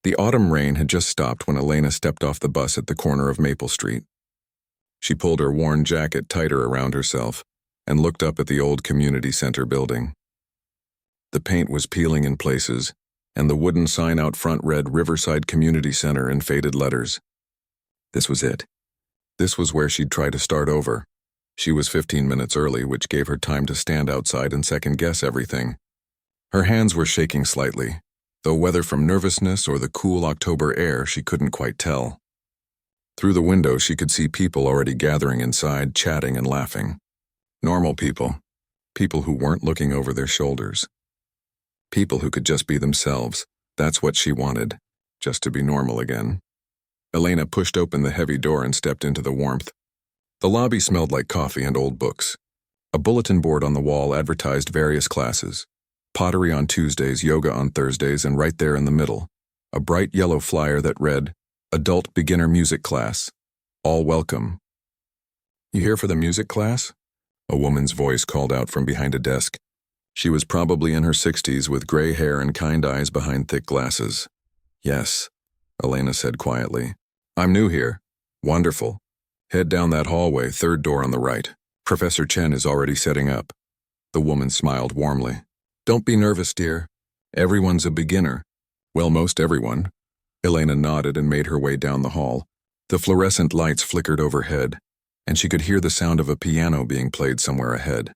The autumn rain had just stopped when Elena stepped off the bus at the corner of Maple Street. She pulled her worn jacket tighter around herself and looked up at the old community center building. The paint was peeling in places, and the wooden sign out front read Riverside Community Center in faded letters. This was it. This was where she'd try to start over. She was 15 minutes early, which gave her time to stand outside and second-guess everything. Her hands were shaking slightly, though whether from nervousness or the cool October air she couldn't quite tell. Through the window she could see people already gathering inside, chatting and laughing. Normal people. People who weren't looking over their shoulders. People who could just be themselves. That's what she wanted, just to be normal again. Elena pushed open the heavy door and stepped into the warmth. The lobby smelled like coffee and old books. A bulletin board on the wall advertised various classes. Pottery on Tuesdays, yoga on Thursdays, and right there in the middle, a bright yellow flyer that read, Adult Beginner Music Class. All welcome. You here for the music class? A woman's voice called out from behind a desk. She was probably in her 60s with gray hair and kind eyes behind thick glasses. Yes, Elena said quietly. I'm new here. Wonderful. Head down that hallway, third door on the right. Professor Chen is already setting up. The woman smiled warmly. Don't be nervous, dear. Everyone's a beginner. Well, most everyone. Elena nodded and made her way down the hall. The fluorescent lights flickered overhead, and she could hear the sound of a piano being played somewhere ahead.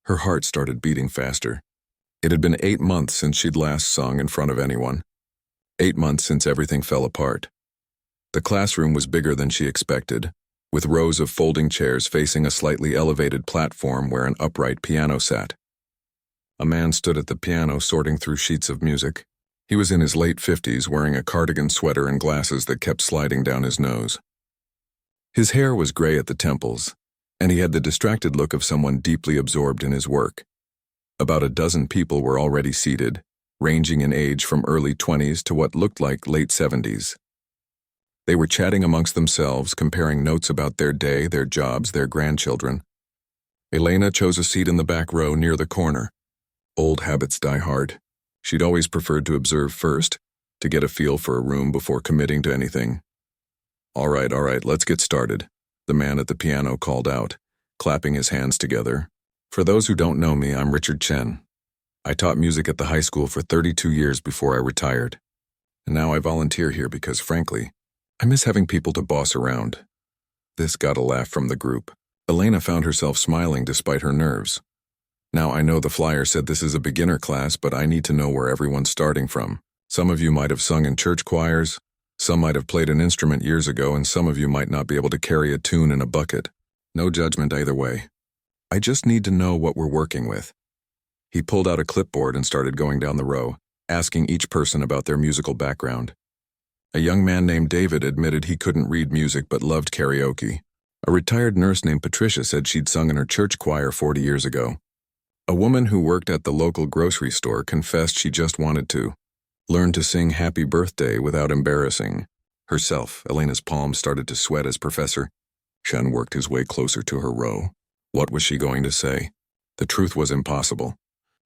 Her heart started beating faster. It had been 8 months since she'd last sung in front of anyone. 8 months since everything fell apart. The classroom was bigger than she expected, with rows of folding chairs facing a slightly elevated platform where an upright piano sat. A man stood at the piano sorting through sheets of music. He was in his late 50s, wearing a cardigan sweater and glasses that kept sliding down his nose. His hair was gray at the temples, and he had the distracted look of someone deeply absorbed in his work. About a dozen people were already seated, ranging in age from early 20s to what looked like late 70s. They were chatting amongst themselves, comparing notes about their day, their jobs, their grandchildren. Elena chose a seat in the back row near the corner. Old habits die hard. She'd always preferred to observe first, to get a feel for a room before committing to anything. All right, let's get started, the man at the piano called out, clapping his hands together. For those who don't know me, I'm Richard Chen. I taught music at the high school for 32 years before I retired. And now I volunteer here because, frankly, I miss having people to boss around. This got a laugh from the group. Elena found herself smiling despite her nerves. Now I know the flyer said this is a beginner class, but I need to know where everyone's starting from. Some of you might have sung in church choirs, some might have played an instrument years ago, and some of you might not be able to carry a tune in a bucket. No judgment either way. I just need to know what we're working with. He pulled out a clipboard and started going down the row, asking each person about their musical background. A young man named David admitted he couldn't read music but loved karaoke. A retired nurse named Patricia said she'd sung in her church choir 40 years ago. A woman who worked at the local grocery store confessed she just wanted to learn to sing Happy Birthday without embarrassing herself. Elena's palms started to sweat as Professor Chen worked his way closer to her row. What was she going to say? The truth was impossible.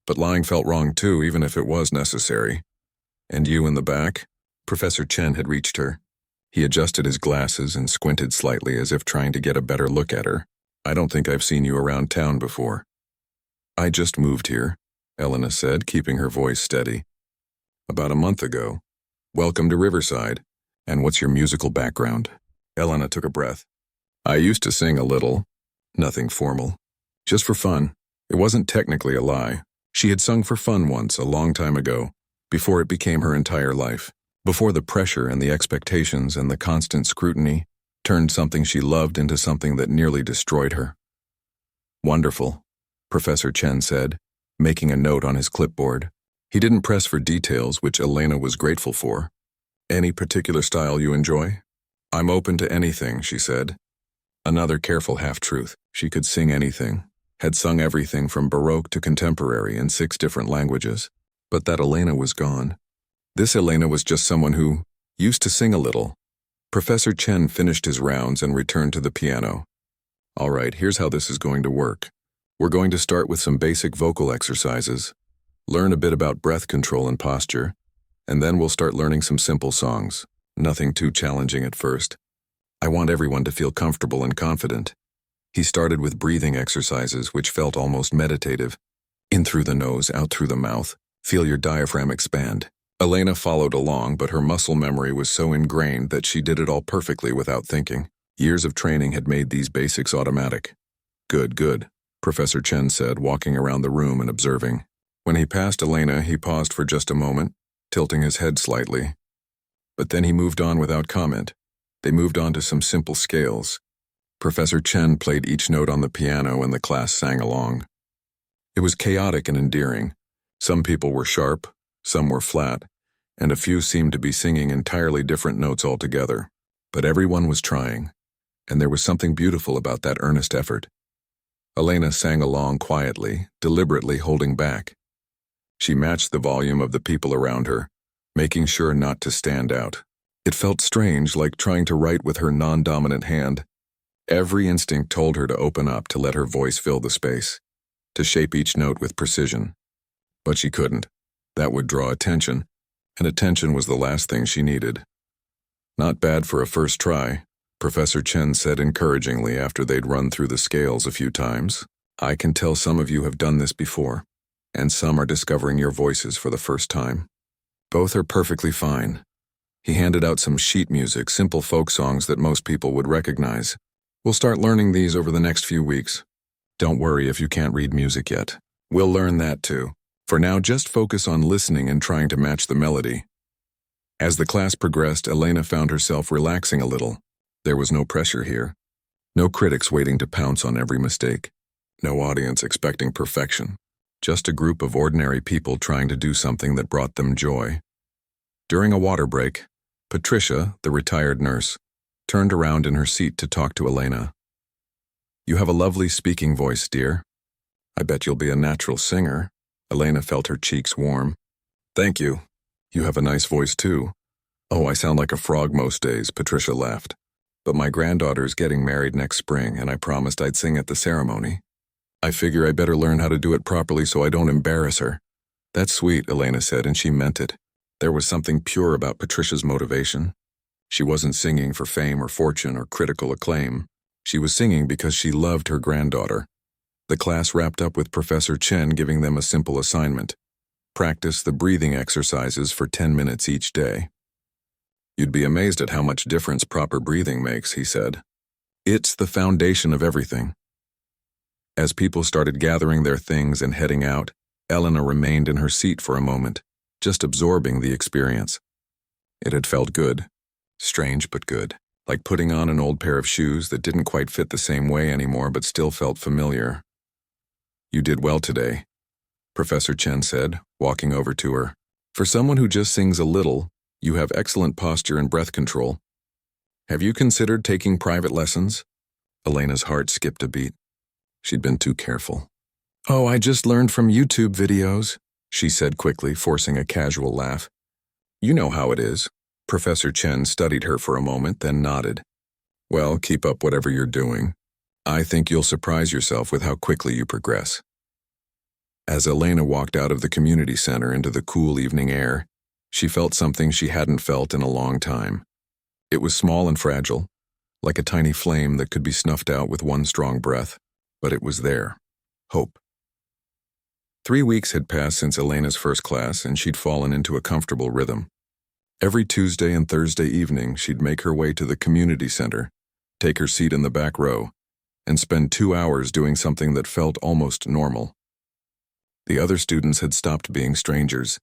But lying felt wrong too, even if it was necessary. And you in the back? Professor Chen had reached her. He adjusted his glasses and squinted slightly as if trying to get a better look at her. I don't think I've seen you around town before. I just moved here, Elena said, keeping her voice steady. About a month ago. Welcome to Riverside. And what's your musical background? Elena took a breath. I used to sing a little. Nothing formal. Just for fun. It wasn't technically a lie. She had sung for fun once, a long time ago, before it became her entire life. Before the pressure and the expectations and the constant scrutiny turned something she loved into something that nearly destroyed her. Wonderful, Professor Chen said, making a note on his clipboard. He didn't press for details, which Elena was grateful for. Any particular style you enjoy? I'm open to anything, she said. Another careful half-truth. She could sing anything, had sung everything from Baroque to contemporary in 6 different languages. But that Elena was gone. This Elena was just someone who used to sing a little. Professor Chen finished his rounds and returned to the piano. All right, here's how this is going to work. We're going to start with some basic vocal exercises, learn a bit about breath control and posture, And then we'll start learning some simple songs. Nothing too challenging at first. I want everyone to feel comfortable and confident. He started with breathing exercises, which felt almost meditative. In through the nose, out through the mouth. Feel your diaphragm expand. Elena followed along, but her muscle memory was so ingrained that she did it all perfectly without thinking. Years of training had made these basics automatic. Good, good, Professor Chen said, walking around the room and observing. When he passed Elena, he paused for just a moment, tilting his head slightly. But then he moved on without comment. They moved on to some simple scales. Professor Chen played each note on the piano and the class sang along. It was chaotic and endearing. Some people were sharp, some were flat, and a few seemed to be singing entirely different notes altogether. But everyone was trying, and there was something beautiful about that earnest effort. Elena sang along quietly, deliberately holding back. She matched the volume of the people around her, making sure not to stand out. It felt strange, like trying to write with her non-dominant hand. Every instinct told her to open up, to let her voice fill the space, to shape each note with precision. But she couldn't. That would draw attention, and attention was the last thing she needed. Not bad for a first try, Professor Chen said encouragingly after they'd run through the scales a few times. I can tell some of you have done this before, and some are discovering your voices for the first time. Both are perfectly fine. He handed out some sheet music, simple folk songs that most people would recognize. We'll start learning these over the next few weeks. Don't worry if you can't read music yet. We'll learn that too. For now, just focus on listening and trying to match the melody. As the class progressed, Elena found herself relaxing a little. There was no pressure here. No critics waiting to pounce on every mistake. No audience expecting perfection. Just a group of ordinary people trying to do something that brought them joy. During a water break, Patricia, the retired nurse, turned around in her seat to talk to Elena. You have a lovely speaking voice, dear. I bet you'll be a natural singer. Elena felt her cheeks warm. Thank you. You have a nice voice too. Oh, I sound like a frog most days, Patricia laughed. But my granddaughter's getting married next spring, and I promised I'd sing at the ceremony. I figure I better learn how to do it properly so I don't embarrass her. That's sweet, Elena said, and she meant it. There was something pure about Patricia's motivation. She wasn't singing for fame or fortune or critical acclaim. She was singing because she loved her granddaughter. The class wrapped up with Professor Chen giving them a simple assignment. Practice the breathing exercises for 10 minutes each day. You'd be amazed at how much difference proper breathing makes, he said. It's the foundation of everything. As people started gathering their things and heading out, Elena remained in her seat for a moment, just absorbing the experience. It had felt good. Strange but good. Like putting on an old pair of shoes that didn't quite fit the same way anymore but still felt familiar. You did well today, Professor Chen said, walking over to her. For someone who just sings a little, you have excellent posture and breath control. Have you considered taking private lessons? Elena's heart skipped a beat. She'd been too careful. Oh, I just learned from YouTube videos, she said quickly, forcing a casual laugh. You know how it is. Professor Chen studied her for a moment, then nodded. Well, keep up whatever you're doing. I think you'll surprise yourself with how quickly you progress. As Elena walked out of the community center into the cool evening air, she felt something she hadn't felt in a long time. It was small and fragile, like a tiny flame that could be snuffed out with one strong breath, but it was there. Hope. 3 weeks had passed since Elena's first class, and she'd fallen into a comfortable rhythm. Every Tuesday and Thursday evening, she'd make her way to the community center, take her seat in the back row, and spend 2 hours doing something that felt almost normal. The other students had stopped being strangers.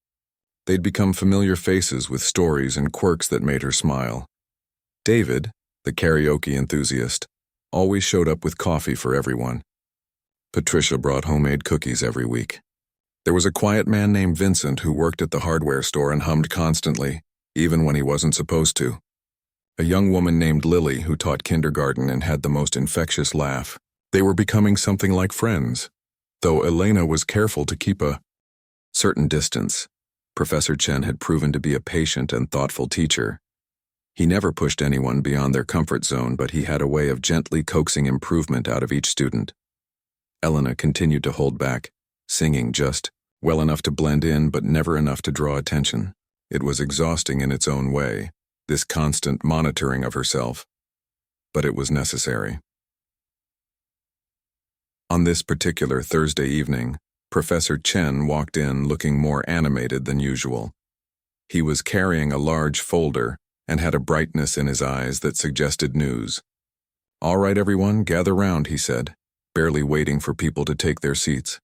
They'd become familiar faces with stories and quirks that made her smile. David, the karaoke enthusiast, always showed up with coffee for everyone. Patricia brought homemade cookies every week. There was a quiet man named Vincent who worked at the hardware store and hummed constantly, even when he wasn't supposed to. A young woman named Lily who taught kindergarten and had the most infectious laugh. They were becoming something like friends, though Elena was careful to keep a certain distance. Professor Chen had proven to be a patient and thoughtful teacher. He never pushed anyone beyond their comfort zone, but he had a way of gently coaxing improvement out of each student. Elena continued to hold back, singing just well enough to blend in but never enough to draw attention. It was exhausting in its own way, this constant monitoring of herself, but it was necessary. On this particular Thursday evening, Professor Chen walked in looking more animated than usual. He was carrying a large folder and had a brightness in his eyes that suggested news. "All right, everyone, gather round," he said, barely waiting for people to take their seats.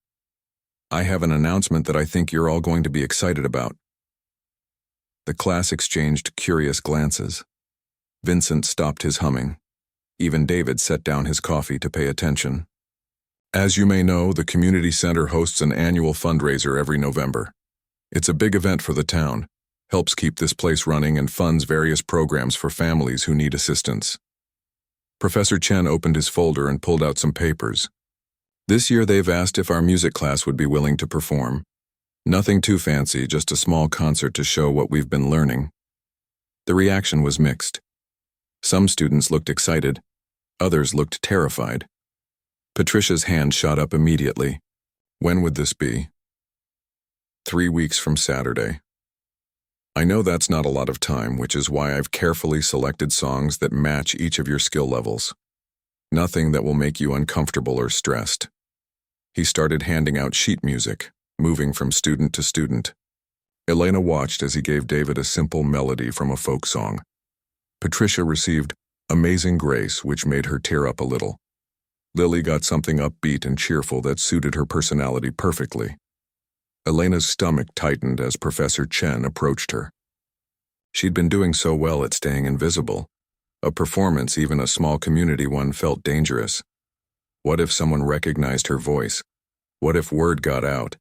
"I have an announcement that I think you're all going to be excited about." The class exchanged curious glances. Vincent stopped his humming. Even David set down his coffee to pay attention. "As you may know, the community center hosts an annual fundraiser every November. It's a big event for the town, helps keep this place running and funds various programs for families who need assistance." Professor Chen opened his folder and pulled out some papers. "This year they've asked if our music class would be willing to perform. Nothing too fancy, just a small concert to show what we've been learning." The reaction was mixed. Some students looked excited, others looked terrified. Patricia's hand shot up immediately. "When would this be?" 3 weeks from Saturday. "I know that's not a lot of time, which is why I've carefully selected songs that match each of your skill levels. Nothing that will make you uncomfortable or stressed." He started handing out sheet music, moving from student to student. Elena watched as he gave David a simple melody from a folk song. Patricia received "Amazing Grace," which made her tear up a little. Lily got something upbeat and cheerful that suited her personality perfectly. Elena's stomach tightened as Professor Chen approached her. She'd been doing so well at staying invisible. A performance, even a small community one, felt dangerous. What if someone recognized her voice? What if word got out?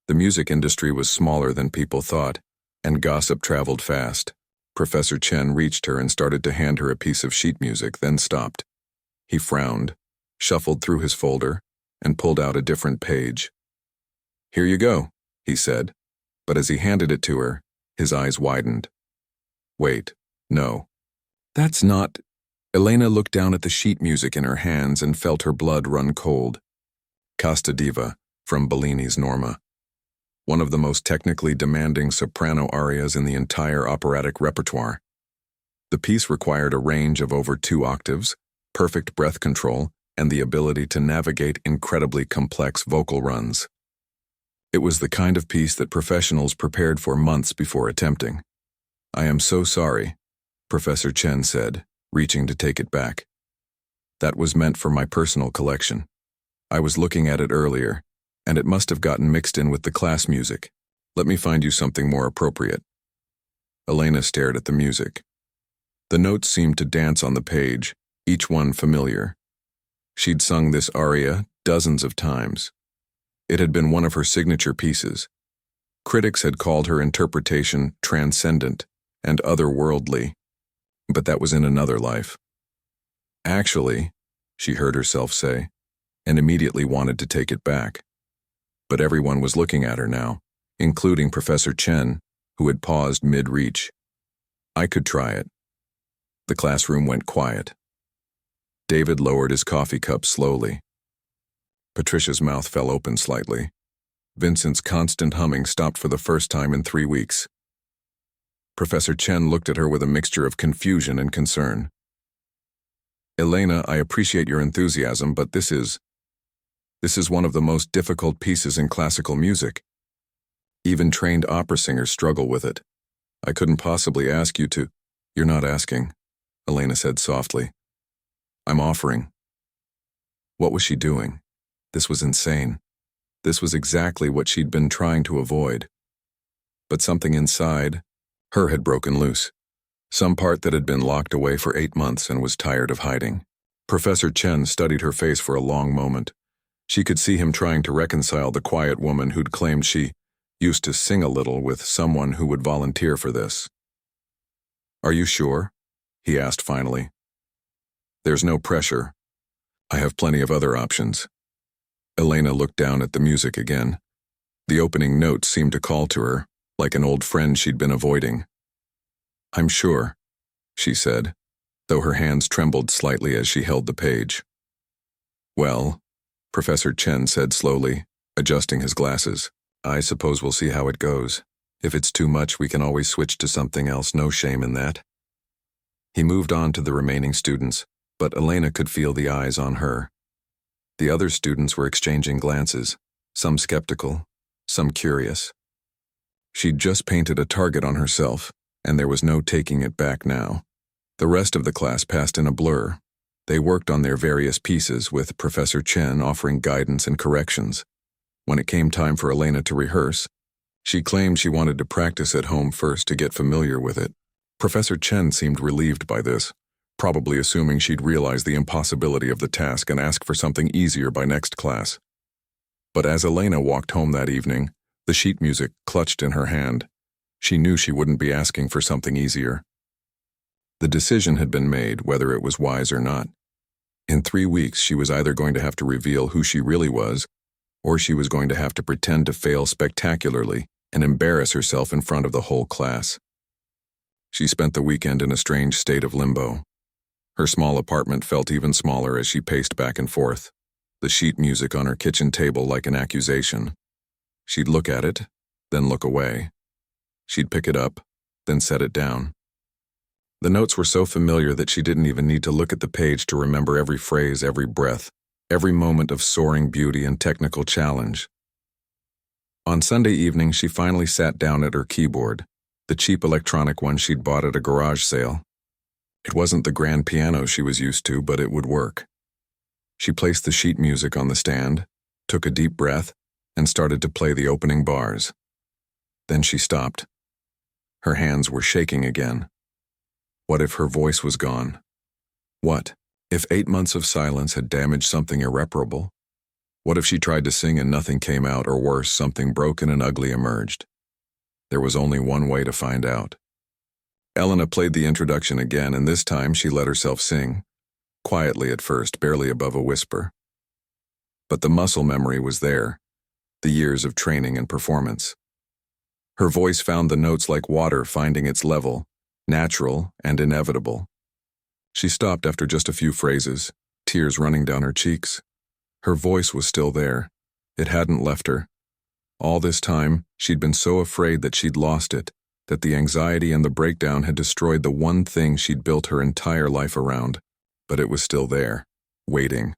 The music industry was smaller than people thought, and gossip traveled fast. Professor Chen reached her and started to hand her a piece of sheet music, then stopped. He frowned, shuffled through his folder, and pulled out a different page. "Here you go," he said, but as he handed it to her, his eyes widened. "Wait, no. That's not—" Elena looked down at the sheet music in her hands and felt her blood run cold. Casta Diva, from Bellini's Norma. One of the most technically demanding soprano arias in the entire operatic repertoire. The piece required a range of over 2 octaves, perfect breath control, and the ability to navigate incredibly complex vocal runs. It was the kind of piece that professionals prepared for months before attempting. "I am so sorry," Professor Chen said, reaching to take it back. "That was meant for my personal collection. I was looking at it earlier, and it must have gotten mixed in with the class music. Let me find you something more appropriate." Elena stared at the music. The notes seemed to dance on the page, each one familiar. She'd sung this aria dozens of times. It had been one of her signature pieces. Critics had called her interpretation transcendent and otherworldly, but that was in another life. "Actually," she heard herself say, and immediately wanted to take it back. But everyone was looking at her now, including Professor Chen, who had paused mid-reach. "I could try it." The classroom went quiet. David lowered his coffee cup slowly. Patricia's mouth fell open slightly. Vincent's constant humming stopped for the first time in 3 weeks. Professor Chen looked at her with a mixture of confusion and concern. "Elena, I appreciate your enthusiasm, but this is one of the most difficult pieces in classical music. Even trained opera singers struggle with it. I couldn't possibly ask you to—" "You're not asking," Elena said softly. "I'm offering." What was she doing? This was insane. This was exactly what she'd been trying to avoid. But something inside her had broken loose. Some part that had been locked away for 8 months and was tired of hiding. Professor Chen studied her face for a long moment. She could see him trying to reconcile the quiet woman who'd claimed she used to sing a little with someone who would volunteer for this. "Are you sure?" he asked finally. "There's no pressure. I have plenty of other options." Elena looked down at the music again. The opening note seemed to call to her, like an old friend she'd been avoiding. "I'm sure," she said, though her hands trembled slightly as she held the page. "Well," Professor Chen said slowly, adjusting his glasses, "I suppose we'll see how it goes. If it's too much, we can always switch to something else, no shame in that. He moved on to the remaining students, but Elena could feel the eyes on her. The other students were exchanging glances, some skeptical, some curious. She'd just painted a target on herself, and there was no taking it back now. The rest of the class passed in a blur. They worked on their various pieces, with Professor Chen offering guidance and corrections. When it came time for Elena to rehearse, she claimed she wanted to practice at home first to get familiar with it. Professor Chen seemed relieved by this, probably assuming she'd realize the impossibility of the task and ask for something easier by next class. But as Elena walked home that evening, the sheet music clutched in her hand. She knew she wouldn't be asking for something easier. The decision had been made, whether it was wise or not. In 3 weeks, she was either going to have to reveal who she really was, or she was going to have to pretend to fail spectacularly and embarrass herself in front of the whole class. She spent the weekend in a strange state of limbo. Her small apartment felt even smaller as she paced back and forth, the sheet music on her kitchen table like an accusation. She'd look at it, then look away. She'd pick it up, then set it down. The notes were so familiar that she didn't even need to look at the page to remember every phrase, every breath, every moment of soaring beauty and technical challenge. On Sunday evening, she finally sat down at her keyboard, the cheap electronic one she'd bought at a garage sale. It wasn't the grand piano she was used to, but it would work. She placed the sheet music on the stand, took a deep breath, and started to play the opening bars. Then she stopped. Her hands were shaking again. What if her voice was gone? What if 8 months of silence had damaged something irreparable? What if she tried to sing and nothing came out, or worse, something broken and ugly emerged? There was only one way to find out. Elena played the introduction again, and this time she let herself sing, quietly at first, barely above a whisper. But the muscle memory was there, the years of training and performance. Her voice found the notes like water finding its level, natural and inevitable. She stopped after just a few phrases, tears running down her cheeks. Her voice was still there. It hadn't left her. All this time, she'd been so afraid that she'd lost it, that the anxiety and the breakdown had destroyed the one thing she'd built her entire life around. But it was still there, waiting.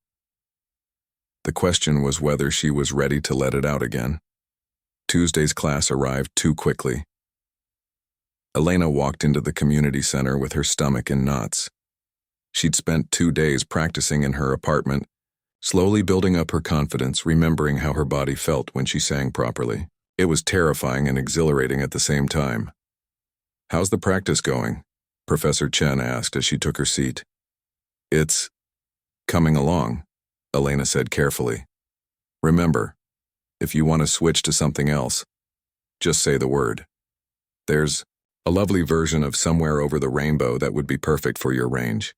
The question was whether she was ready to let it out again. Tuesday's class arrived too quickly. Elena walked into the community center with her stomach in knots. She'd spent 2 days practicing in her apartment, slowly building up her confidence, remembering how her body felt when she sang properly. It was terrifying and exhilarating at the same time. "How's the practice going?" Professor Chen asked as she took her seat. "It's coming along," Elena said carefully. "Remember, if you want to switch to something else, just say the word. There's a lovely version of Somewhere Over the Rainbow that would be perfect for your range."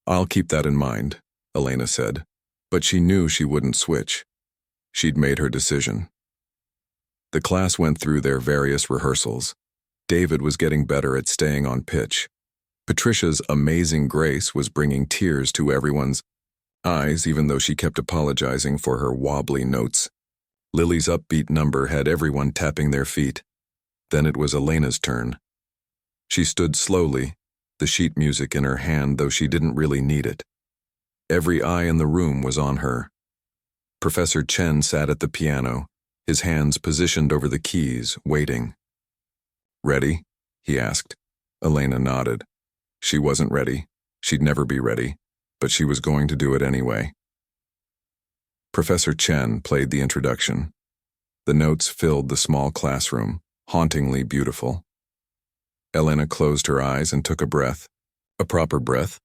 "I'll keep that in mind," Elena said, but she knew she wouldn't switch. She'd made her decision. The class went through their various rehearsals. David was getting better at staying on pitch. Patricia's amazing grace was bringing tears to everyone's eyes, even though she kept apologizing for her wobbly notes. Lily's upbeat number had everyone tapping their feet. Then it was Elena's turn. She stood slowly, the sheet music in her hand, though she didn't really need it. Every eye in the room was on her. Professor Chen sat at the piano, his hands positioned over the keys, waiting. "Ready?" he asked. Elena nodded. She wasn't ready. She'd never be ready, but she was going to do it anyway. Professor Chen played the introduction. The notes filled the small classroom, hauntingly beautiful. Elena closed her eyes and took a breath. A proper breath.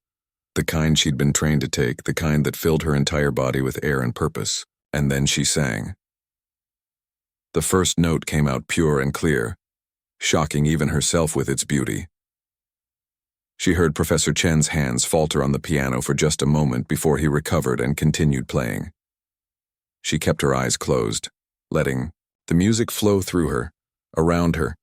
The kind she'd been trained to take, the kind that filled her entire body with air and purpose. And then she sang. The first note came out pure and clear, shocking even herself with its beauty. She heard Professor Chen's hands falter on the piano for just a moment before he recovered and continued playing. She kept her eyes closed, letting the music flow through her, around her,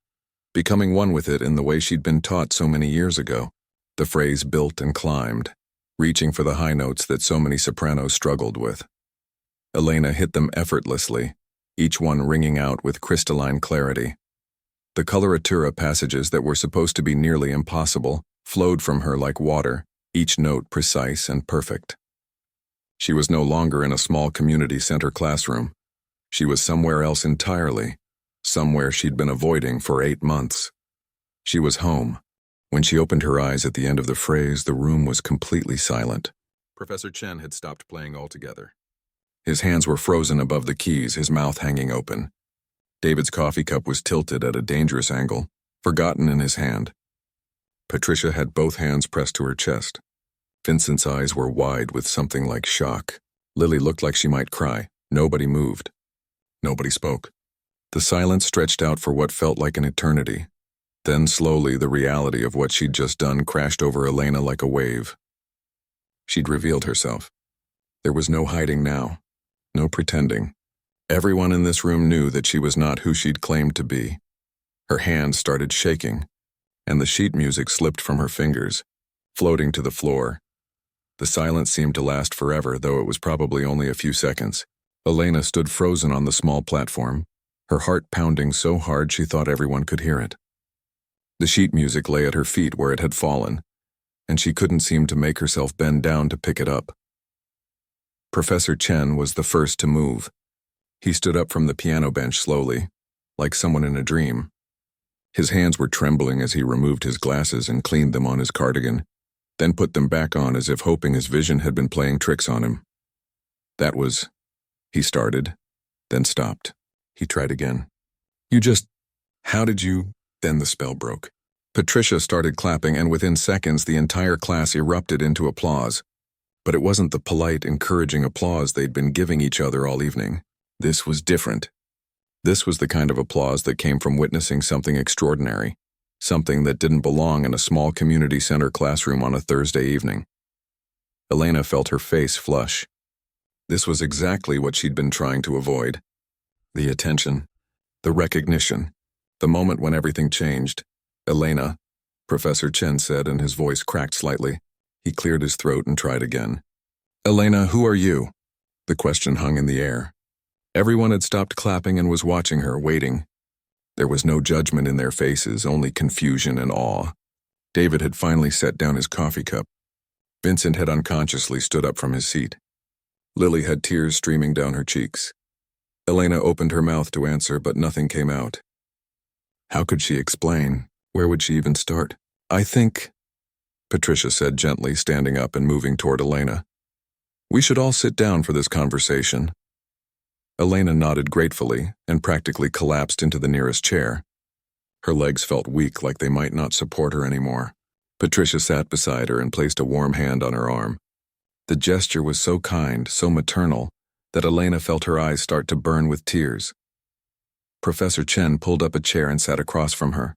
becoming one with it in the way she'd been taught so many years ago. The phrase built and climbed, reaching for the high notes that so many sopranos struggled with. Elena hit them effortlessly, each one ringing out with crystalline clarity. The coloratura passages that were supposed to be nearly impossible flowed from her like water, each note precise and perfect. She was no longer in a small community center classroom. She was somewhere else entirely, somewhere she'd been avoiding for 8 months. She was home. When she opened her eyes at the end of the phrase, the room was completely silent. Professor Chen had stopped playing altogether. His hands were frozen above the keys, his mouth hanging open. David's coffee cup was tilted at a dangerous angle, forgotten in his hand. Patricia had both hands pressed to her chest. Vincent's eyes were wide with something like shock. Lily looked like she might cry. Nobody moved. Nobody spoke. The silence stretched out for what felt like an eternity. Then slowly the reality of what she'd just done crashed over Elena like a wave. She'd revealed herself. There was no hiding now, no pretending. Everyone in this room knew that she was not who she'd claimed to be. Her hands started shaking, and the sheet music slipped from her fingers, floating to the floor. The silence seemed to last forever, though it was probably only a few seconds. Elena stood frozen on the small platform, her heart pounding so hard she thought everyone could hear it. The sheet music lay at her feet where it had fallen, and she couldn't seem to make herself bend down to pick it up. Professor Chen was the first to move. He stood up from the piano bench slowly, like someone in a dream. His hands were trembling as he removed his glasses and cleaned them on his cardigan, then put them back on as if hoping his vision had been playing tricks on him. He started, then stopped. He tried again. How did you? Then the spell broke. Patricia started clapping, and within seconds the entire class erupted into applause. But it wasn't the polite, encouraging applause they'd been giving each other all evening. This was different. This was the kind of applause that came from witnessing something extraordinary, something that didn't belong in a small community center classroom on a Thursday evening. Elena felt her face flush. This was exactly what she'd been trying to avoid. The attention, the recognition, the moment when everything changed. Elena, Professor Chen said, and his voice cracked slightly. He cleared his throat and tried again. Elena, who are you? The question hung in the air. Everyone had stopped clapping and was watching her, waiting. There was no judgment in their faces, only confusion and awe. David had finally set down his coffee cup. Vincent had unconsciously stood up from his seat. Lily had tears streaming down her cheeks. Elena opened her mouth to answer, but nothing came out. How could she explain? Where would she even start? I think, Patricia said gently, standing up and moving toward Elena. We should all sit down for this conversation. Elena nodded gratefully and practically collapsed into the nearest chair. Her legs felt weak, like they might not support her anymore. Patricia sat beside her and placed a warm hand on her arm. The gesture was so kind, so maternal, that Elena felt her eyes start to burn with tears. Professor Chen pulled up a chair and sat across from her.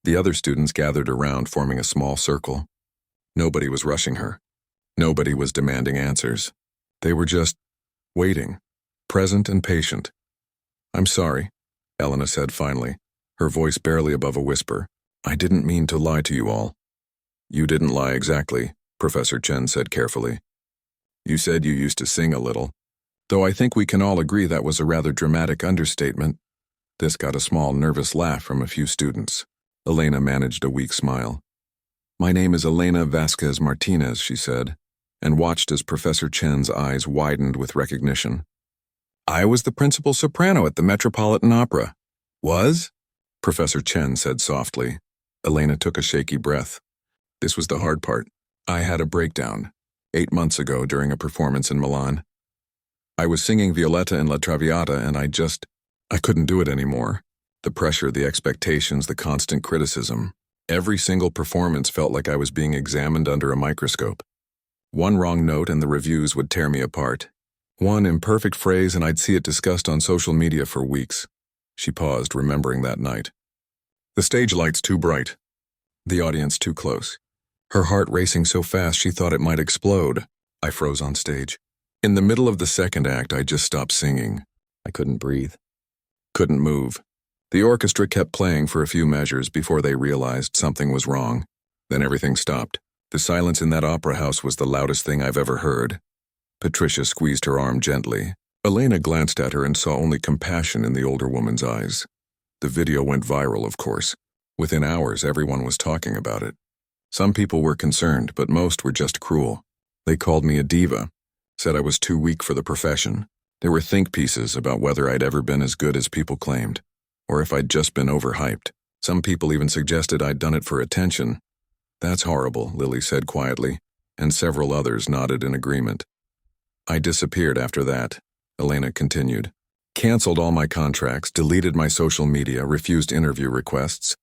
The other students gathered around, forming a small circle. Nobody was rushing her. Nobody was demanding answers. They were just waiting, present and patient. I'm sorry, Elena said finally, her voice barely above a whisper. I didn't mean to lie to you all. You didn't lie exactly, Professor Chen said carefully. You said you used to sing a little, though I think we can all agree that was a rather dramatic understatement. This got a small, nervous laugh from a few students. Elena managed a weak smile. My name is Elena Vasquez Martinez, she said, and watched as Professor Chen's eyes widened with recognition. I was the principal soprano at the Metropolitan Opera. Was? Professor Chen said softly. Elena took a shaky breath. This was the hard part. I had a breakdown 8 months ago during a performance in Milan. I was singing Violetta in La Traviata, and I couldn't do it anymore. The pressure, the expectations, the constant criticism. Every single performance felt like I was being examined under a microscope. One wrong note and the reviews would tear me apart. One imperfect phrase and I'd see it discussed on social media for weeks. She paused, remembering that night. The stage lights too bright. The audience too close. Her heart racing so fast she thought it might explode. I froze on stage. In the middle of the second act, I just stopped singing. I couldn't breathe. Couldn't move. The orchestra kept playing for a few measures before they realized something was wrong. Then everything stopped. The silence in that opera house was the loudest thing I've ever heard. Patricia squeezed her arm gently. Elena glanced at her and saw only compassion in the older woman's eyes. The video went viral, of course. Within hours, everyone was talking about it. Some people were concerned, but most were just cruel. They called me a diva, said I was too weak for the profession. There were think pieces about whether I'd ever been as good as people claimed, or if I'd just been overhyped. Some people even suggested I'd done it for attention. That's horrible, Lily said quietly, and several others nodded in agreement. I disappeared after that, Elena continued. Canceled all my contracts, deleted my social media, refused interview requests.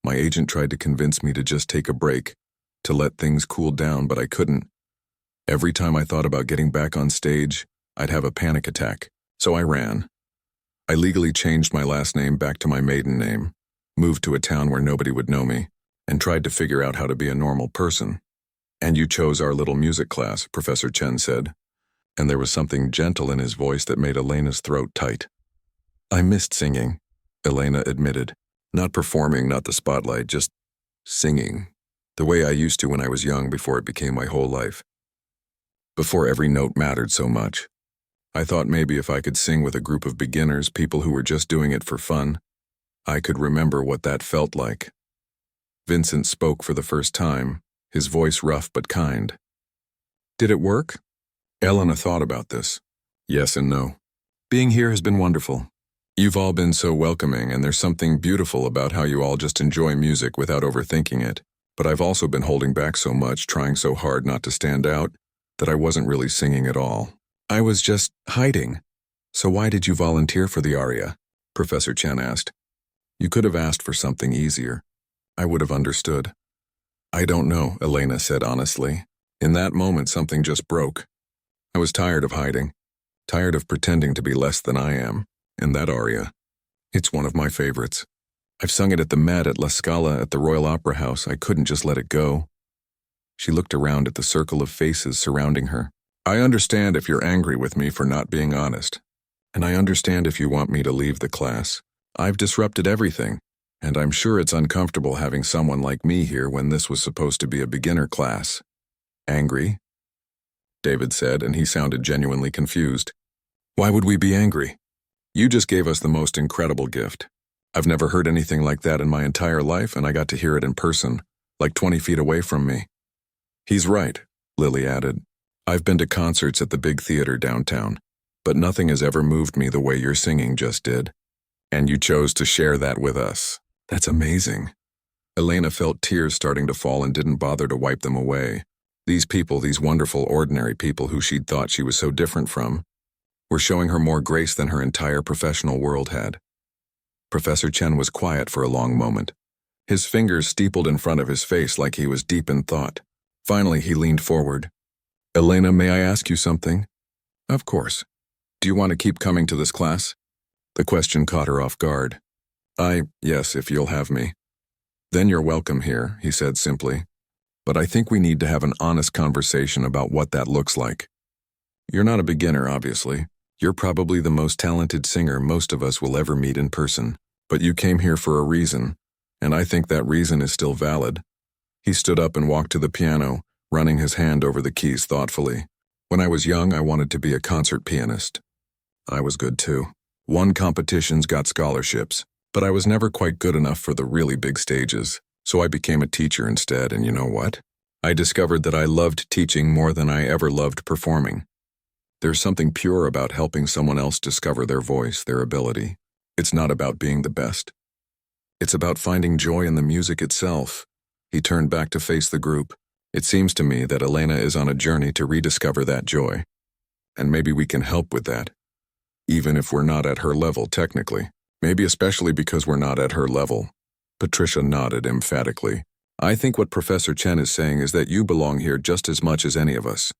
My agent tried to convince me to just take a break, to let things cool down, but I couldn't. Every time I thought about getting back on stage, I'd have a panic attack, so I ran. I legally changed my last name back to my maiden name, moved to a town where nobody would know me, and tried to figure out how to be a normal person. And you chose our little music class, Professor Chen said, and there was something gentle in his voice that made Elena's throat tight. I missed singing, Elena admitted. Not performing, not the spotlight, just singing. The way I used to when I was young before it became my whole life. Before every note mattered so much. I thought maybe if I could sing with a group of beginners, people who were just doing it for fun, I could remember what that felt like. Vincent spoke for the first time, his voice rough but kind. Did it work? Elena thought about this. Yes and no. Being here has been wonderful. You've all been so welcoming, and there's something beautiful about how you all just enjoy music without overthinking it. But I've also been holding back so much, trying so hard not to stand out, that I wasn't really singing at all. I was just hiding. So why did you volunteer for the aria? Professor Chen asked. You could have asked for something easier. I would have understood. I don't know, Elena said honestly. In that moment, something just broke. I was tired of hiding, tired of pretending to be less than I am. And that aria, it's one of my favorites. I've sung it at the Met, at La Scala, at the Royal Opera House. I couldn't just let it go. She looked around at the circle of faces surrounding her. I understand if you're angry with me for not being honest. And I understand if you want me to leave the class. I've disrupted everything, and I'm sure it's uncomfortable having someone like me here when this was supposed to be a beginner class. Angry? David said, and he sounded genuinely confused. Why would we be angry? You just gave us the most incredible gift. I've never heard anything like that in my entire life, and I got to hear it in person, like 20 feet away from me. He's right, Lily added. I've been to concerts at the big theater downtown, but nothing has ever moved me the way your singing just did. And you chose to share that with us. That's amazing. Elena felt tears starting to fall and didn't bother to wipe them away. These people, these wonderful, ordinary people who she'd thought she was so different from, were showing her more grace than her entire professional world had. Professor Chen was quiet for a long moment. His fingers steepled in front of his face like he was deep in thought. Finally, he leaned forward. Elena, may I ask you something? Of course. Do you want to keep coming to this class? The question caught her off guard. Yes, if you'll have me. Then you're welcome here, he said simply. But I think we need to have an honest conversation about what that looks like. You're not a beginner, obviously. You're probably the most talented singer most of us will ever meet in person. But you came here for a reason, and I think that reason is still valid. He stood up and walked to the piano, running his hand over the keys thoughtfully. When I was young, I wanted to be a concert pianist. I was good too. Won competitions, got scholarships, but I was never quite good enough for the really big stages, so I became a teacher instead, and you know what? I discovered that I loved teaching more than I ever loved performing. There's something pure about helping someone else discover their voice, their ability. It's not about being the best. It's about finding joy in the music itself. He turned back to face the group. It seems to me that Elena is on a journey to rediscover that joy. And maybe we can help with that. Even if we're not at her level technically. Maybe especially because we're not at her level. Patricia nodded emphatically. I think what Professor Chen is saying is that you belong here just as much as any of us.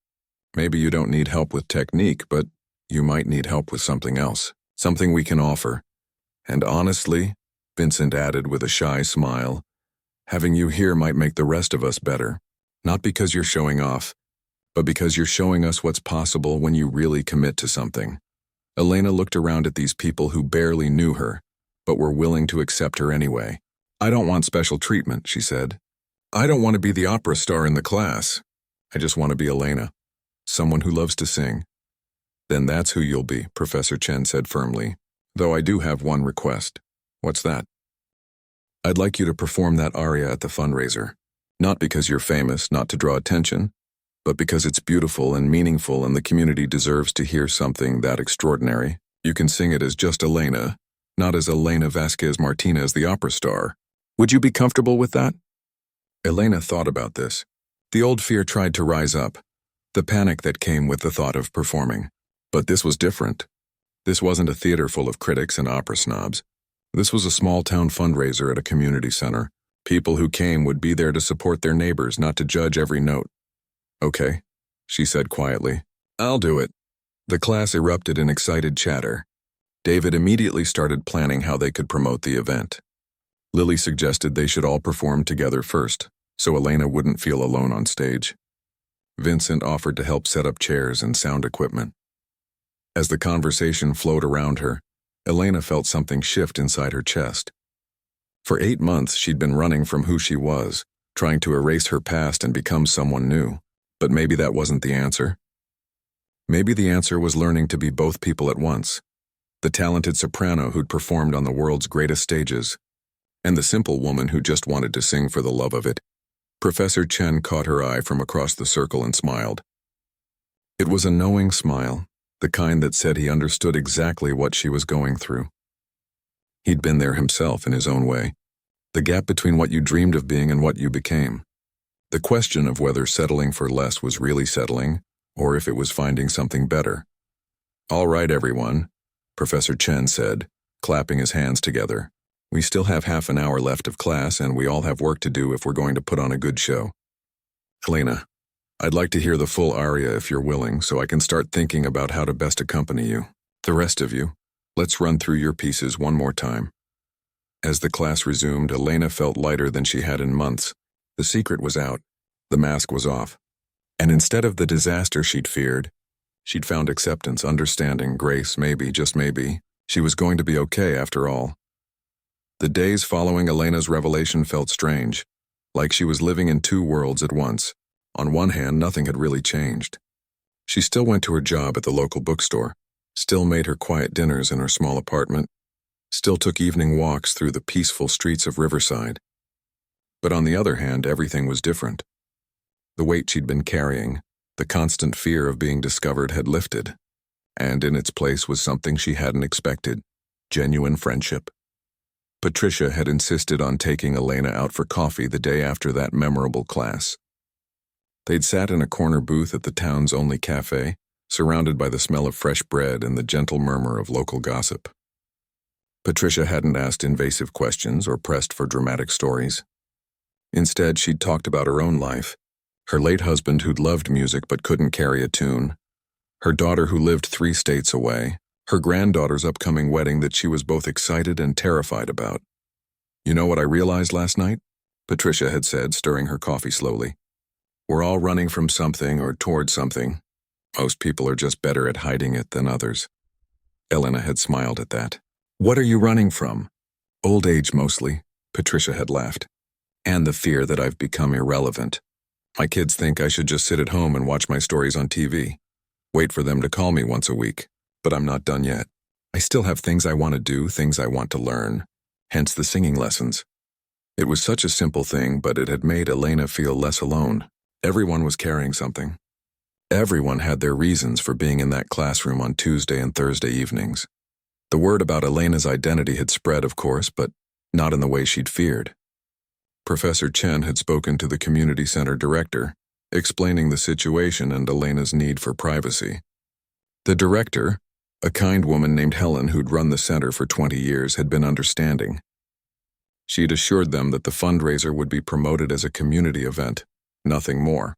Maybe you don't need help with technique, but you might need help with something else. Something we can offer. And honestly, Vincent added with a shy smile, having you here might make the rest of us better. Not because you're showing off, but because you're showing us what's possible when you really commit to something. Elena looked around at these people who barely knew her, but were willing to accept her anyway. I don't want special treatment, she said. I don't want to be the opera star in the class. I just want to be Elena, someone who loves to sing. Then that's who you'll be, Professor Chen said firmly, though I do have one request. What's that? I'd like you to perform that aria at the fundraiser. Not because you're famous, not to draw attention, but because it's beautiful and meaningful and the community deserves to hear something that extraordinary. You can sing it as just Elena, not as Elena Vasquez Martinez, the opera star. Would you be comfortable with that? Elena thought about this. The old fear tried to rise up, the panic that came with the thought of performing. But this was different. This wasn't a theater full of critics and opera snobs. This was a small-town fundraiser at a community center. People who came would be there to support their neighbors, not to judge every note. Okay, she said quietly. I'll do it. The class erupted in excited chatter. David immediately started planning how they could promote the event. Lily suggested they should all perform together first, so Elena wouldn't feel alone on stage. Vincent offered to help set up chairs and sound equipment. As the conversation flowed around her, Elena felt something shift inside her chest. For 8 months, she'd been running from who she was, trying to erase her past and become someone new. But maybe that wasn't the answer. Maybe the answer was learning to be both people at once. The talented soprano who'd performed on the world's greatest stages, and the simple woman who just wanted to sing for the love of it. Professor Chen caught her eye from across the circle and smiled. It was a knowing smile, the kind that said he understood exactly what she was going through. He'd been there himself in his own way. The gap between what you dreamed of being and what you became. The question of whether settling for less was really settling, or if it was finding something better. All right, everyone, Professor Chen said, clapping his hands together. We still have half an hour left of class, and we all have work to do if we're going to put on a good show. Elena, I'd like to hear the full aria if you're willing, so I can start thinking about how to best accompany you. The rest of you, let's run through your pieces one more time. As the class resumed, Elena felt lighter than she had in months. The secret was out. The mask was off. And instead of the disaster she'd feared, she'd found acceptance, understanding, grace, maybe, just maybe. She was going to be okay after all. The days following Elena's revelation felt strange, like she was living in two worlds at once. On one hand, nothing had really changed. She still went to her job at the local bookstore, still made her quiet dinners in her small apartment, still took evening walks through the peaceful streets of Riverside. But on the other hand, everything was different. The weight she'd been carrying, the constant fear of being discovered had lifted, and in its place was something she hadn't expected, genuine friendship. Patricia had insisted on taking Elena out for coffee the day after that memorable class. They'd sat in a corner booth at the town's only cafe, surrounded by the smell of fresh bread and the gentle murmur of local gossip. Patricia hadn't asked invasive questions or pressed for dramatic stories. Instead, she'd talked about her own life, her late husband who'd loved music but couldn't carry a tune, her daughter who lived 3 states away, her granddaughter's upcoming wedding that she was both excited and terrified about. You know what I realized last night? Patricia had said, stirring her coffee slowly. We're all running from something or toward something. Most people are just better at hiding it than others. Elena had smiled at that. What are you running from? Old age mostly, Patricia had laughed. And the fear that I've become irrelevant. My kids think I should just sit at home and watch my stories on TV. Wait for them to call me once a week. But I'm not done yet. I still have things I want to do, things I want to learn. Hence the singing lessons. It was such a simple thing, but it had made Elena feel less alone. Everyone was carrying something. Everyone had their reasons for being in that classroom on Tuesday and Thursday evenings. The word about Elena's identity had spread, of course, but not in the way she'd feared. Professor Chen had spoken to the community center director, explaining the situation and Elena's need for privacy. The director, a kind woman named Helen who'd run the center for 20 years, had been understanding. She'd assured them that the fundraiser would be promoted as a community event, nothing more.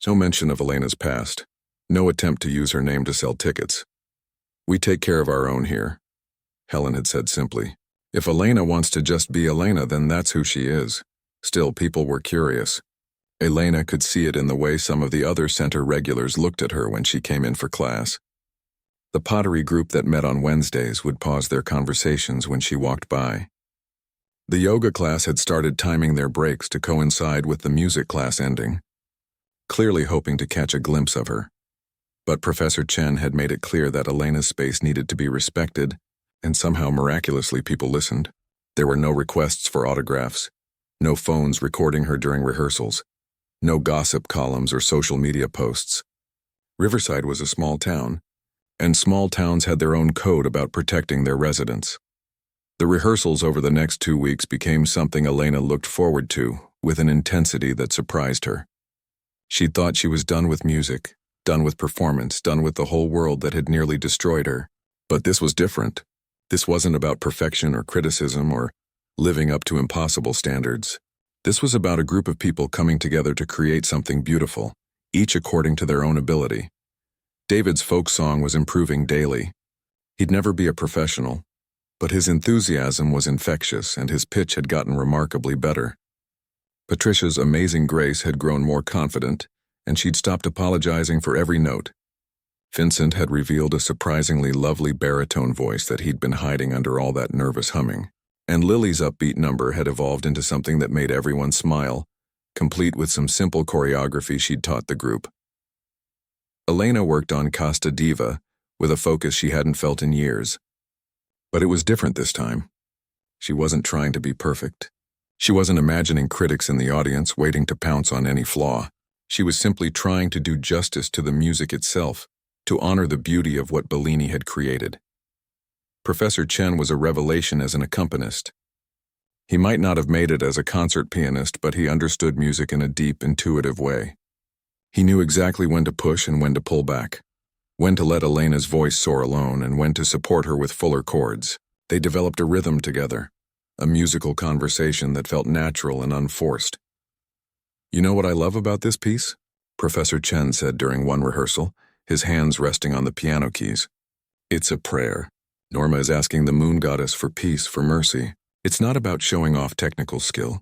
No mention of Elena's past, no attempt to use her name to sell tickets. We take care of our own here, Helen had said simply. If Elena wants to just be Elena, then that's who she is. Still, people were curious. Elena could see it in the way some of the other center regulars looked at her when she came in for class. The pottery group that met on Wednesdays would pause their conversations when she walked by. The yoga class had started timing their breaks to coincide with the music class ending, clearly hoping to catch a glimpse of her. But Professor Chen had made it clear that Elena's space needed to be respected, and somehow miraculously people listened. There were no requests for autographs, no phones recording her during rehearsals, no gossip columns or social media posts. Riverside was a small town, and small towns had their own code about protecting their residents. The rehearsals over the next 2 weeks became something Elena looked forward to with an intensity that surprised her. She thought she was done with music, done with performance, done with the whole world that had nearly destroyed her. But this was different. This wasn't about perfection or criticism or living up to impossible standards. This was about a group of people coming together to create something beautiful, each according to their own ability. David's folk song was improving daily. He'd never be a professional, but his enthusiasm was infectious and his pitch had gotten remarkably better. Patricia's amazing grace had grown more confident, and she'd stopped apologizing for every note. Vincent had revealed a surprisingly lovely baritone voice that he'd been hiding under all that nervous humming. And Lily's upbeat number had evolved into something that made everyone smile, complete with some simple choreography she'd taught the group. Elena worked on Costa Diva with a focus she hadn't felt in years. But it was different this time. She wasn't trying to be perfect. She wasn't imagining critics in the audience waiting to pounce on any flaw. She was simply trying to do justice to the music itself, to honor the beauty of what Bellini had created. Professor Chen was a revelation as an accompanist. He might not have made it as a concert pianist, but he understood music in a deep, intuitive way. He knew exactly when to push and when to pull back, when to let Elena's voice soar alone and when to support her with fuller chords. They developed a rhythm together, a musical conversation that felt natural and unforced. "You know what I love about this piece?" Professor Chen said during one rehearsal, his hands resting on the piano keys. "It's a prayer. Norma is asking the moon goddess for peace, for mercy. It's not about showing off technical skill,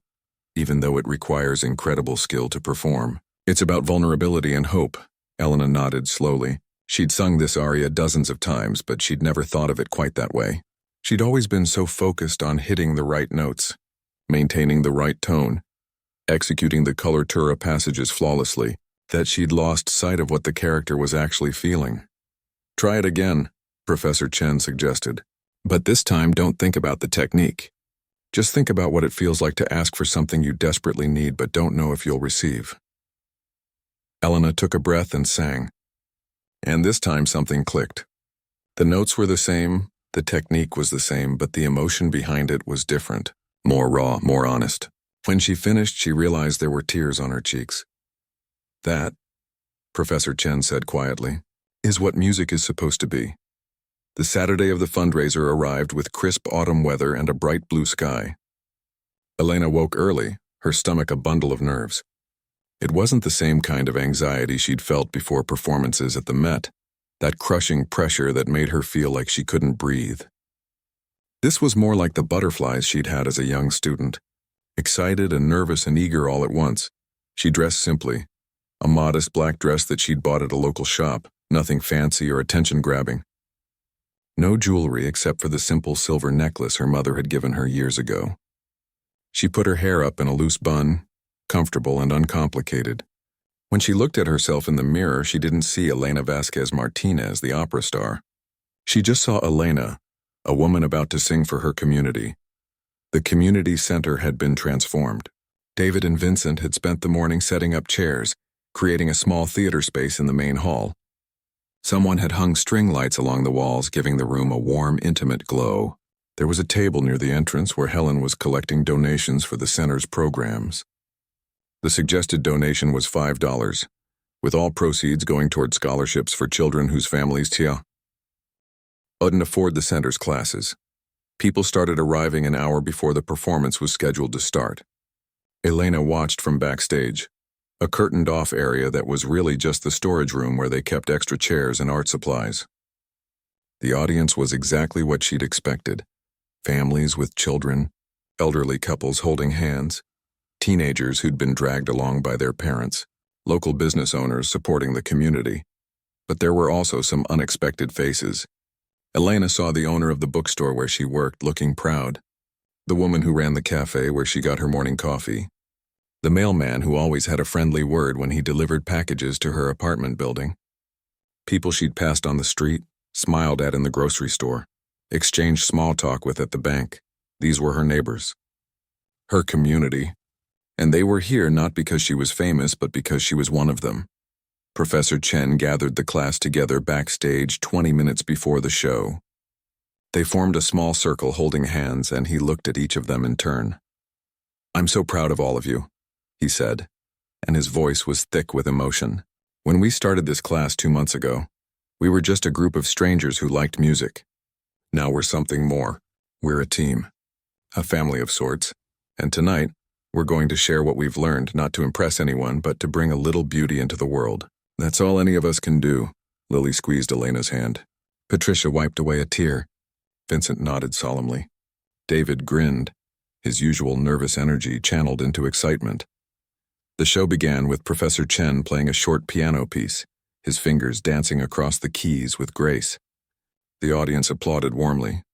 even though it requires incredible skill to perform. It's about vulnerability and hope." Elena nodded slowly. She'd sung this aria dozens of times, but she'd never thought of it quite that way. She'd always been so focused on hitting the right notes, maintaining the right tone, executing the coloratura passages flawlessly, that she'd lost sight of what the character was actually feeling. "Try it again," Professor Chen suggested. "But this time don't think about the technique. Just think about what it feels like to ask for something you desperately need but don't know if you'll receive." Elena took a breath and sang. And this time something clicked. The notes were the same, the technique was the same, but the emotion behind it was different, more raw, more honest. When she finished, she realized there were tears on her cheeks. "That," Professor Chen said quietly, "is what music is supposed to be." The Saturday of the fundraiser arrived with crisp autumn weather and a bright blue sky. Elena woke early, her stomach a bundle of nerves. It wasn't the same kind of anxiety she'd felt before performances at the Met, that crushing pressure that made her feel like she couldn't breathe. This was more like the butterflies she'd had as a young student, excited and nervous and eager all at once. She dressed simply, a modest black dress that she'd bought at a local shop, nothing fancy or attention-grabbing. No jewelry except for the simple silver necklace her mother had given her years ago. She put her hair up in a loose bun, comfortable and uncomplicated. When she looked at herself in the mirror, she didn't see Elena Vasquez Martinez, the opera star. She just saw Elena, a woman about to sing for her community. The community center had been transformed. David and Vincent had spent the morning setting up chairs, creating a small theater space in the main hall. Someone had hung string lights along the walls, giving the room a warm, intimate glow. There was a table near the entrance where Helen was collecting donations for the center's programs. The suggested donation was $5, with all proceeds going toward scholarships for children whose families couldn't afford the center's classes. People started arriving an hour before the performance was scheduled to start. Elena watched from backstage, a curtained-off area that was really just the storage room where they kept extra chairs and art supplies. The audience was exactly what she'd expected. Families with children, elderly couples holding hands, teenagers who'd been dragged along by their parents, local business owners supporting the community. But there were also some unexpected faces. Elena saw the owner of the bookstore where she worked looking proud, the woman who ran the cafe where she got her morning coffee, the mailman who always had a friendly word when he delivered packages to her apartment building, people she'd passed on the street, smiled at in the grocery store, exchanged small talk with at the bank. These were her neighbors, her community, and they were here not because she was famous but because she was one of them. Professor Chen gathered the class together backstage 20 minutes before the show. They formed a small circle holding hands, and he looked at each of them in turn. "I'm so proud of all of you," he said, and his voice was thick with emotion. "When we started this class 2 months ago, we were just a group of strangers who liked music. Now we're something more. We're a team, a family of sorts, and tonight, we're going to share what we've learned, not to impress anyone, but to bring a little beauty into the world. That's all any of us can do." Lily squeezed Elena's hand. Patricia wiped away a tear. Vincent nodded solemnly. David grinned, his usual nervous energy channeled into excitement. The show began with Professor Chen playing a short piano piece, his fingers dancing across the keys with grace. The audience applauded warmly.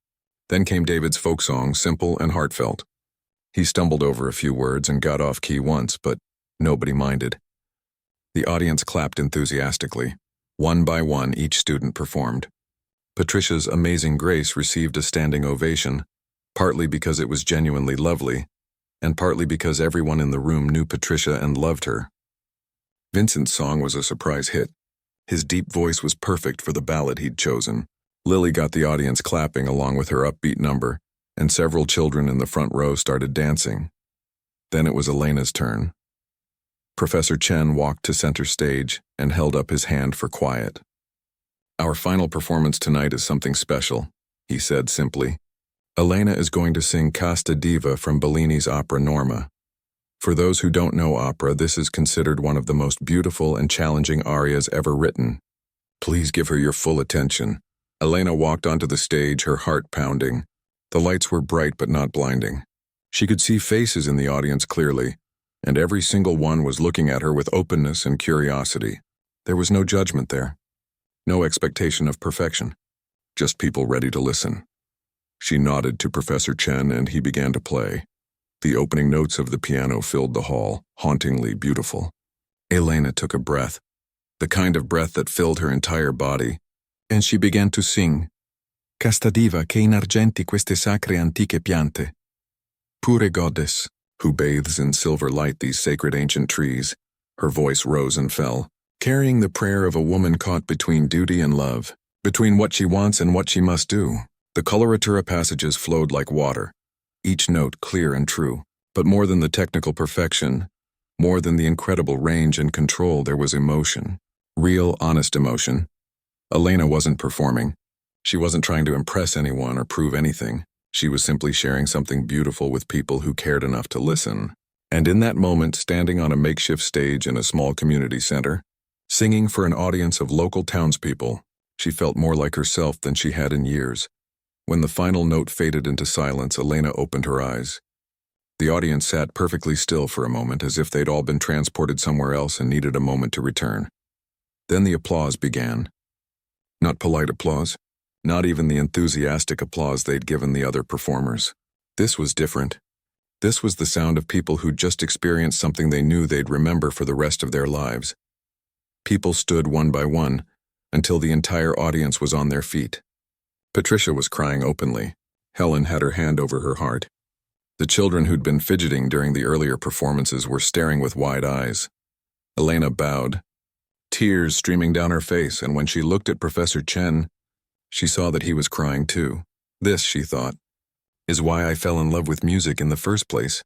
Then came David's folk song, simple and heartfelt. He stumbled over a few words and got off key once, but nobody minded. The audience clapped enthusiastically. One by one, each student performed. Patricia's Amazing Grace received a standing ovation, partly because it was genuinely lovely, and partly because everyone in the room knew Patricia and loved her. Vincent's song was a surprise hit. His deep voice was perfect for the ballad he'd chosen. Lily got the audience clapping along with her upbeat number, and several children in the front row started dancing. Then it was Elena's turn. Professor Chen walked to center stage and held up his hand for quiet. "Our final performance tonight is something special," he said simply. "Elena is going to sing Casta Diva from Bellini's opera Norma. For those who don't know opera, this is considered one of the most beautiful and challenging arias ever written. Please give her your full attention." Elena walked onto the stage, her heart pounding. The lights were bright but not blinding. She could see faces in the audience clearly, and every single one was looking at her with openness and curiosity. There was no judgment there, no expectation of perfection, just people ready to listen. She nodded to Professor Chen and he began to play. The opening notes of the piano filled the hall, hauntingly beautiful. Elena took a breath, the kind of breath that filled her entire body, and she began to sing. "Casta diva che in argenti queste sacre antiche piante. Pure goddess, who bathes in silver light these sacred ancient trees." Her voice rose and fell, carrying the prayer of a woman caught between duty and love, between what she wants and what she must do. The coloratura passages flowed like water, each note clear and true. But more than the technical perfection, more than the incredible range and control, there was emotion. Real, honest emotion. Elena wasn't performing. She wasn't trying to impress anyone or prove anything. She was simply sharing something beautiful with people who cared enough to listen. And in that moment, standing on a makeshift stage in a small community center, singing for an audience of local townspeople, she felt more like herself than she had in years. When the final note faded into silence, Elena opened her eyes. The audience sat perfectly still for a moment, as if they'd all been transported somewhere else and needed a moment to return. Then the applause began. Not polite applause. Not even the enthusiastic applause they'd given the other performers. This was different. This was the sound of people who'd just experienced something they knew they'd remember for the rest of their lives. People stood one by one, until the entire audience was on their feet. Patricia was crying openly. Helen had her hand over her heart. The children who'd been fidgeting during the earlier performances were staring with wide eyes. Elena bowed, tears streaming down her face, and when she looked at Professor Chen, she saw that he was crying too. This, she thought, is why I fell in love with music in the first place.